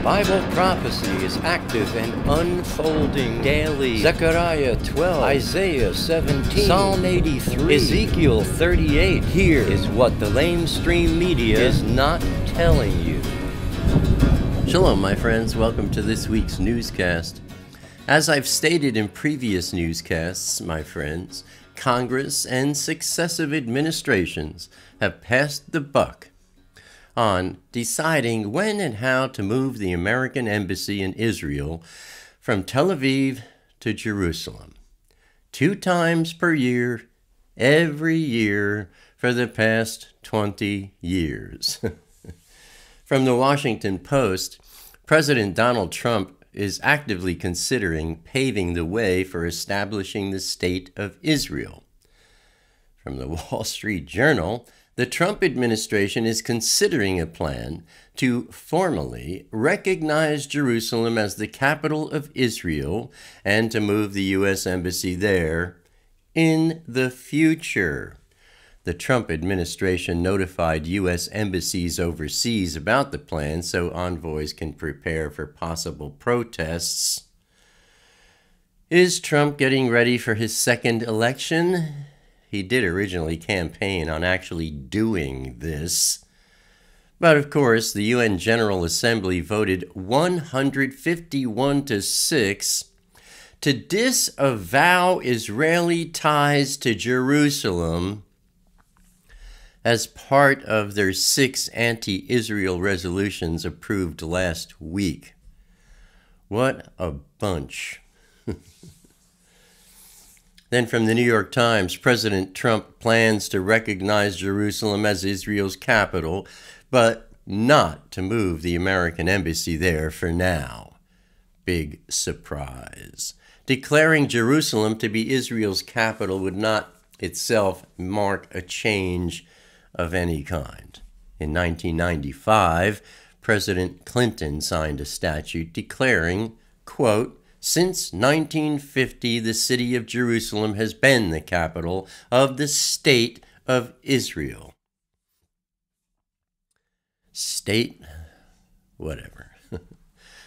Bible prophecy is active and unfolding daily. Zechariah 12, Isaiah 17, Psalm 83, Ezekiel 38. Here is what the LameStream Media is not telling you. Shalom, my friends. Welcome to this week's newscast. As I've stated in previous newscasts, my friends, Congress and successive administrations have passed the buck on deciding when and how to move the American embassy in Israel from Tel Aviv to Jerusalem. 2 times per year, every year for the past 20 years. From the Washington Post, President Donald Trump is actively considering paving the way for establishing the State of Israel. From the Wall Street Journal, the Trump administration is considering a plan to formally recognize Jerusalem as the capital of Israel and to move the U.S. Embassy there in the future. The Trump administration notified U.S. embassies overseas about the plan so envoys can prepare for possible protests. Is Trump getting ready for his second election? He did originally campaign on actually doing this. But of course, the UN General Assembly voted 151-6 to disavow Israeli ties to Jerusalem as part of their 6 anti-Israel resolutions approved last week. What a bunch. Then from the New York Times, President Trump plans to recognize Jerusalem as Israel's capital, but not to move the American embassy there for now. Big surprise. Declaring Jerusalem to be Israel's capital would not itself mark a change of any kind. In 1995, President Clinton signed a statute declaring, quote, "Since 1950, the city of Jerusalem has been the capital of the State of Israel." State? Whatever.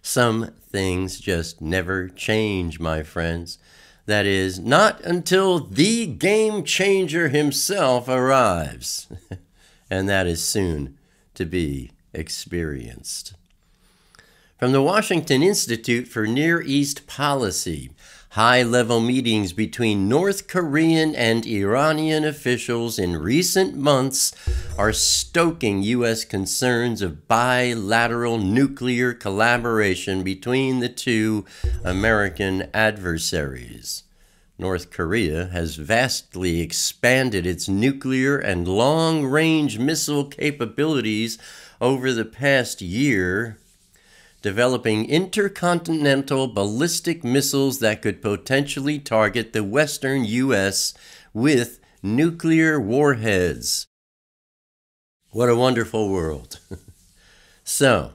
Some things just never change, my friends. That is, not until the game changer himself arrives. And that is soon to be experienced. From the Washington Institute for Near East Policy, high-level meetings between North Korean and Iranian officials in recent months are stoking U.S. concerns of bilateral nuclear collaboration between the two American adversaries. North Korea has vastly expanded its nuclear and long-range missile capabilities over the past year, developing intercontinental ballistic missiles that could potentially target the western U.S. with nuclear warheads. What a wonderful world. So,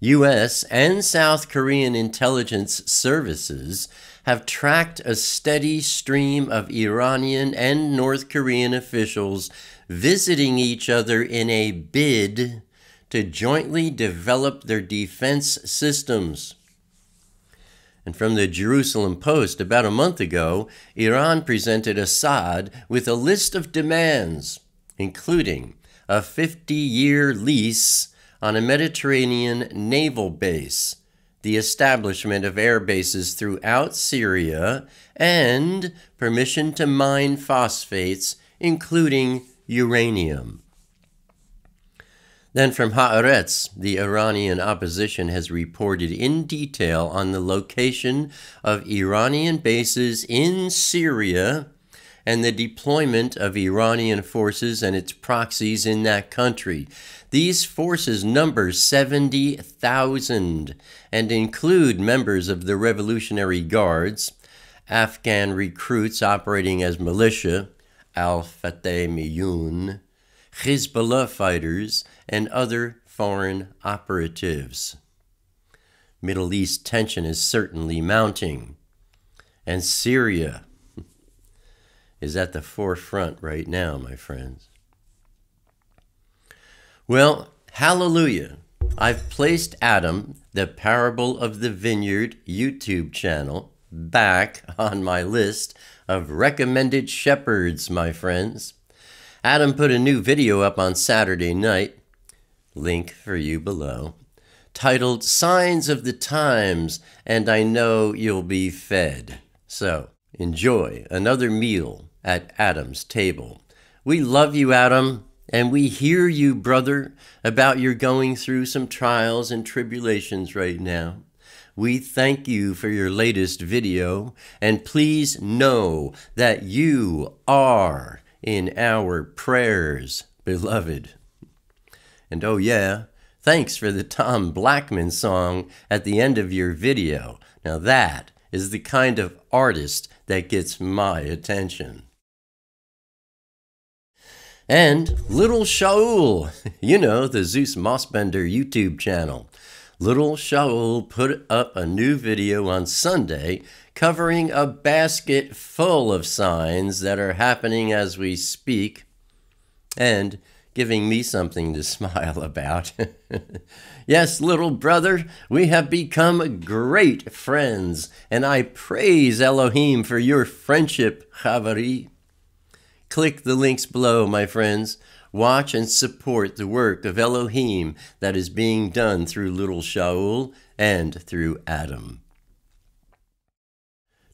U.S. and South Korean intelligence services have tracked a steady stream of Iranian and North Korean officials visiting each other in a bid to jointly develop their defense systems. And from the Jerusalem Post, about a month ago, Iran presented Assad with a list of demands, including a 50-year lease on a Mediterranean naval base, the establishment of air bases throughout Syria, and permission to mine phosphates, including uranium. Then from Haaretz, the Iranian opposition has reported in detail on the location of Iranian bases in Syria and the deployment of Iranian forces and its proxies in that country. These forces number 70,000 and include members of the Revolutionary Guards, Afghan recruits operating as militia, Al-Fateh Miyun, Hezbollah fighters, and other foreign operatives. Middle East tension is certainly mounting, and Syria is at the forefront right now, my friends. Well, hallelujah. I've placed Adam, the Parable of the Vineyard YouTube channel, back on my list of recommended shepherds, my friends. Adam put a new video up on Saturday night, link for you below, titled Signs of the Times, and I Know You'll Be Fed. So, enjoy another meal at Adam's table. We love you, Adam, and we hear you, brother, about your going through some trials and tribulations right now. We thank you for your latest video, and please know that you are in our prayers, beloved. And oh yeah, thanks for the Tom Blackman song at the end of your video. Now that is the kind of artist that gets my attention. And Little Shaul, you know, the Zeus Mossbender YouTube channel. Little Shaul put up a new video on Sunday covering a basket full of signs that are happening as we speak and giving me something to smile about. Yes, little brother, we have become great friends, and I praise Elohim for your friendship, Chavari. Click the links below, my friends. Watch and support the work of Elohim that is being done through Little Shaul and through Adam.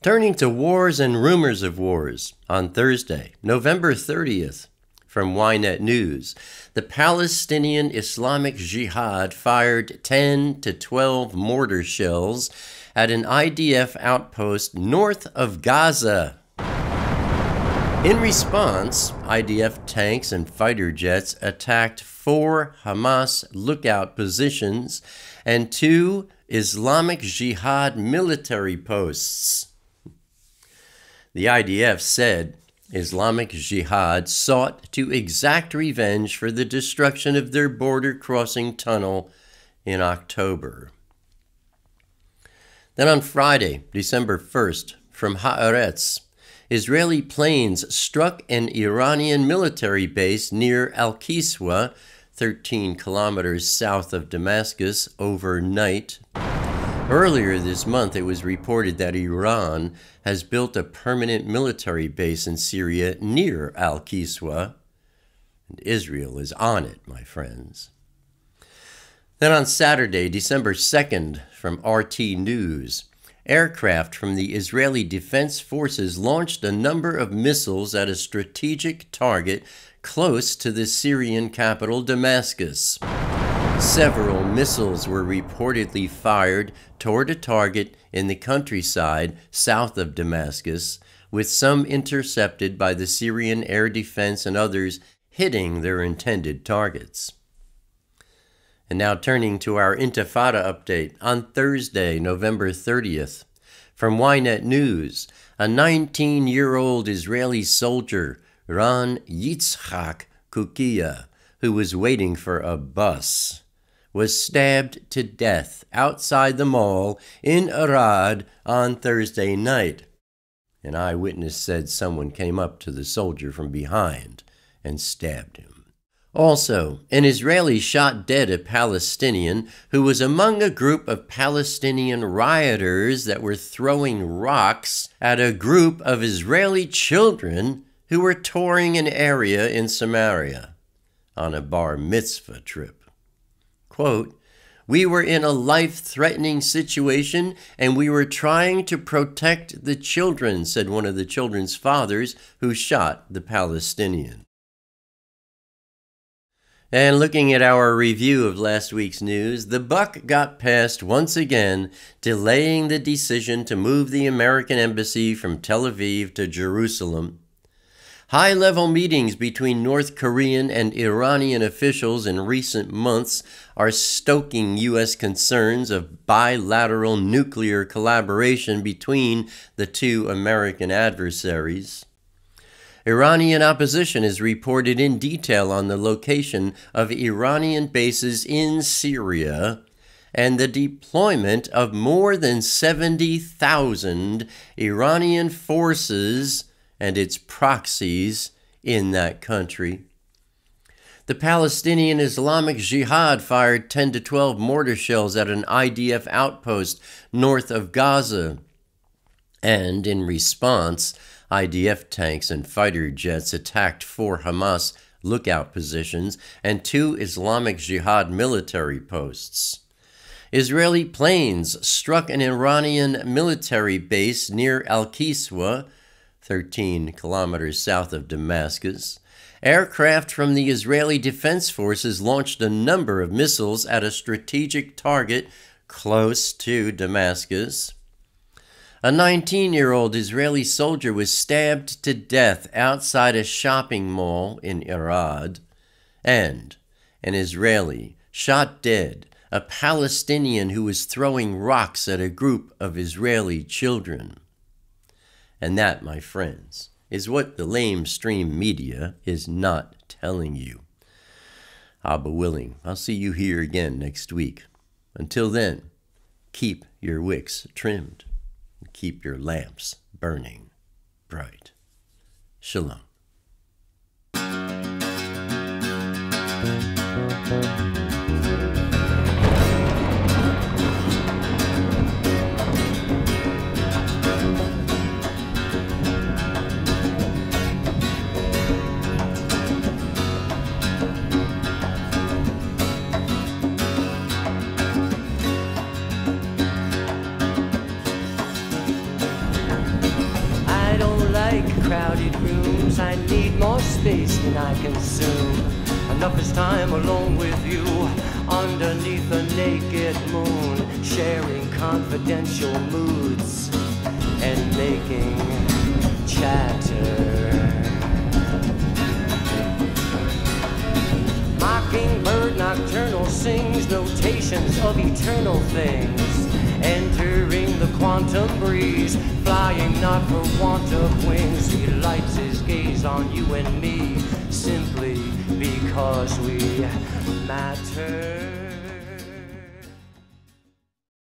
Turning to wars and rumors of wars, on Thursday, November 30th, from Ynet News, the Palestinian Islamic Jihad fired 10 to 12 mortar shells at an IDF outpost north of Gaza. In response, IDF tanks and fighter jets attacked 4 Hamas lookout positions and 2 Islamic Jihad military posts. The IDF said Islamic Jihad sought to exact revenge for the destruction of their border crossing tunnel in October. Then on Friday, December 1st, from Haaretz, Israeli planes struck an Iranian military base near Al-Kiswa, 13 kilometers south of Damascus, overnight. Earlier this month, it was reported that Iran has built a permanent military base in Syria near Al-Kiswa, and Israel is on it, my friends. Then on Saturday, December 2nd, from RT News, aircraft from the Israeli Defense Forces launched a number of missiles at a strategic target close to the Syrian capital, Damascus. Several missiles were reportedly fired toward a target in the countryside south of Damascus, with some intercepted by the Syrian air defense and others hitting their intended targets. And now turning to our Intifada update on Thursday, November 30th. From Ynet News, a 19-year-old Israeli soldier, Ran Yitzchak Kukia, who was waiting for a bus, was stabbed to death outside the mall in Arad on Thursday night. An eyewitness said someone came up to the soldier from behind and stabbed him. Also, an Israeli shot dead a Palestinian who was among a group of Palestinian rioters that were throwing rocks at a group of Israeli children who were touring an area in Samaria on a bar mitzvah trip. Quote, "We were in a life-threatening situation and we were trying to protect the children," said one of the children's fathers who shot the Palestinian. And looking at our review of last week's news, the buck got passed once again, delaying the decision to move the American embassy from Tel Aviv to Jerusalem. High-level meetings between North Korean and Iranian officials in recent months are stoking U.S. concerns of bilateral nuclear collaboration between the two American adversaries. Iranian opposition is reported in detail on the location of Iranian bases in Syria and the deployment of more than 70,000 Iranian forces and its proxies in that country. The Palestinian Islamic Jihad fired 10 to 12 mortar shells at an IDF outpost north of Gaza. And in response, IDF tanks and fighter jets attacked 4 Hamas lookout positions and 2 Islamic Jihad military posts. Israeli planes struck an Iranian military base near Al-Kiswa, 13 kilometers south of Damascus. Aircraft from the Israeli Defense Forces launched a number of missiles at a strategic target close to Damascus. A 19-year-old Israeli soldier was stabbed to death outside a shopping mall in Arad, and an Israeli shot dead a Palestinian who was throwing rocks at a group of Israeli children. And that, my friends, is what the LameStream Media is not telling you. Abba willing, I'll see you here again next week. Until then, keep your wicks trimmed and keep your lamps burning bright. Shalom. Crowded rooms, I need more space than I consume. Enough is time alone with you, underneath a naked moon, sharing confidential moods and making chatter. Mockingbird nocturnal sings notations of eternal things, entering the quantum breeze, flying not for want of wings. He lights his gaze on you and me, simply because we matter.